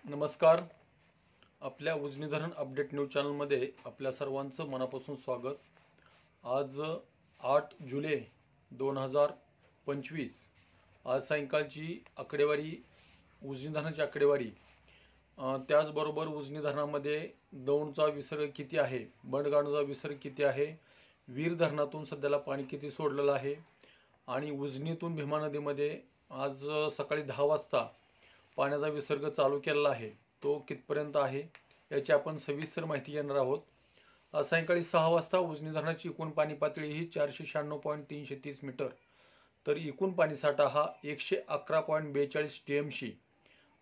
नमस्कार. आपल्या उजनी धरण अपडेट न्यूज चॅनलमध्ये आपल्या सर्वांचं मनापासून स्वागत. आज 8 जुलै 2025 आज सायंकाळची आकडेवारी, उजनी धरणाची आकडेवारी, त्याचबरोबर उजनी धरणामध्ये दौंडचा विसर्ग किती आहे, बंडगाणचा विसर्ग किती आहे, वीर धरणातून सध्याला पाणी किती सोडलेलं आहे आणि उजनीतून भीमा नदीमध्ये आज सकाळी 10 वाजता पाण्याचा विसर्ग चालू केलेला आहे, तो कितपर्यंत आहे याची आपण सविस्तर माहिती घेणार आहोत. आज सायंकाळी 6 वाजता उजनी धरणाची एकूण पाणी पातळी ही 496.330 मीटर, तर एकूण पाणीसाठा हा 111.42 TMC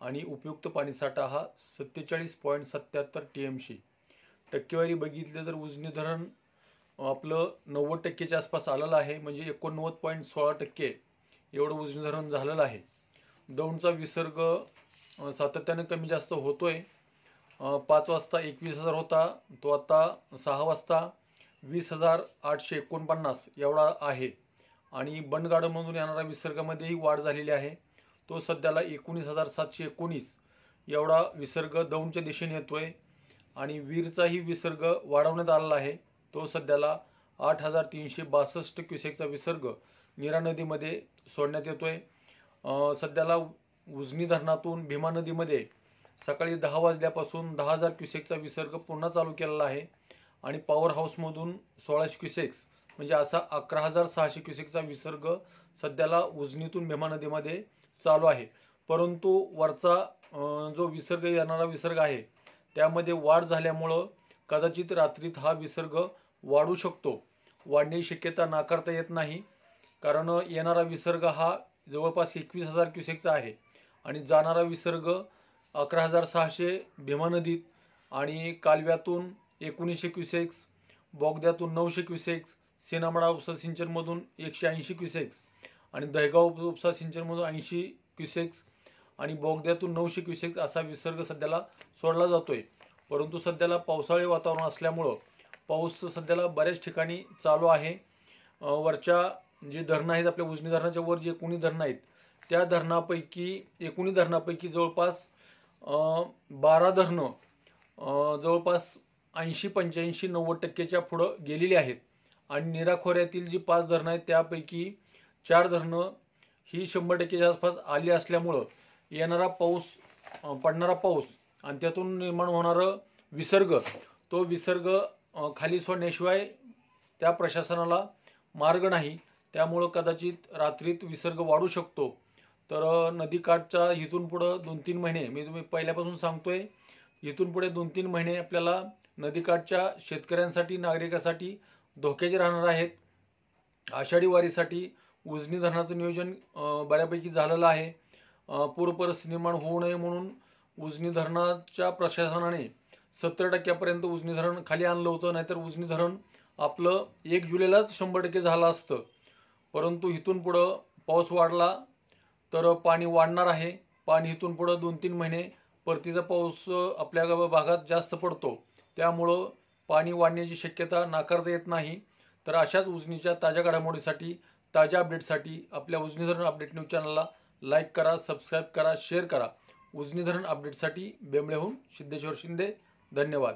आणि उपयुक्त पाणीसाठा हा 47.77 TMC. टक्केवारी बघितली तर उजनी धरण आपलं 90% आसपास आलेलं आहे, म्हणजे 89.16% एवढं उजनी धरण झालेलं आहे. दौंडचा विसर्ग सातत्याने कमी जास्त होतोय. 5 वाजता 21,000 होता, तो आता 6 वाजता 20,849 एवढा आहे. आणि बंडगाडमधून येणारा विसर्गामध्येही वाढ झालेली आहे, तो सध्याला 19,719 एवढा विसर्ग दौंडच्या दिशेने येतोय. आणि वीरचाही विसर्ग वाढवण्यात आलेला आहे, तो सध्याला 8,362 क्युसेकचा विसर्ग नीरा नदीमध्ये सोडण्यात येतोय. सध्याला उजनी धरणातून भीमा नदीमध्ये सकाळी 10 वाजल्यापासून 10,000 क्युसेकचा विसर्ग पुन्हा चालू केलेला आहे आणि पॉवर हाऊसमधून 1600 क्युसेक्स म्हणजे असा 11,600 क्युसेकचा विसर्ग सध्याला उजनीतून भीमा नदीमध्ये चालू आहे. परंतु वरचा जो विसर्ग येणारा विसर्ग आहे त्यामध्ये वाढ झाल्यामुळं कदाचित रात्रीत हा विसर्ग वाढू शकतो. वाढण्याची शक्यता नाकारता येत नाही, कारण येणारा विसर्ग हा जवळपास 21,000 क्युसेकचा आहे आणि जाणारा विसर्ग 11,600 भीमा नदीत आणि कालव्यातून 1900 क्युसेक्स, बोगद्यातून 900 क्युसेक्स, सेनामडा उपसा सिंचनमधून 180 क्युसेक्स आणि दहेगाव उपसा सिंचनमधून 80 क्युसेक्स आणि बोगद्यातून 900 क्युसेक्स असा विसर्ग सध्याला सोडला जातोय. परंतु सध्याला पावसाळी वातावरण असल्यामुळं पाऊस सध्याला बऱ्याच ठिकाणी चालू आहे. वरच्या जे धरणं आहेत, आपल्या उजनी धरणाच्या वर जे 19 धरणं आहेत त्या धरणापैकी 19 धरणापैकी जवळपास 12 धरणं जवळपास 80-85-90% पुढं गेलेली आहेत आणि नीरा खोऱ्यातील जी 5 धरणं आहेत त्यापैकी 4 धरणं ही 100%च्या आसपास आली असल्यामुळं येणारा पाऊस, पडणारा पाऊस आणि त्यातून निर्माण होणारं विसर्ग, तो विसर्ग खाली सोडण्याशिवाय त्या प्रशासनाला मार्ग नाही. त्यामुळं कदाचित रात्रीत विसर्ग वाढू शकतो. तर नदीकाठच्या इथून पुढं 2-3 महिने, मी तुम्ही पहिल्यापासून सांगतोय, इथून पुढे 2-3 महिने आपल्याला नदीकाठच्या शेतकऱ्यांसाठी, नागरिकांसाठी धोक्याचे राहणार आहेत. आषाढी वारीसाठी उजनी धरणाचं नियोजन बऱ्यापैकी झालेलं आहे. पूरपरिस्थिती निर्माण होऊ नये म्हणून उजनी धरणाच्या प्रशासनाने 70% उजनी धरण खाली आणलं होतं, नाहीतर उजनी धरण आपलं 1 जुलैलाच 100% झालं असतं. परंतु इथून पुढं पाऊस वाढला तर पाणी वाढणार आहे. पाणी इथून पुढं 2-3 महिने परतीचा पाऊस आपल्या भागात जास्त पडतो, त्यामुळं पाणी वाढण्याची शक्यता नाकारता येत नाही. तर अशाच उजनीच्या ताज्या घडामोडीसाठी, ताज्या अपडेटसाठी आपल्या उजनी धरण अपडेट न्यूज चॅनलला लाईक करा, सबस्क्राईब करा, शेअर करा. उजनी धरण अपडेटसाठी बेंबळेहून सिद्धेश्वर शिंदे. धन्यवाद.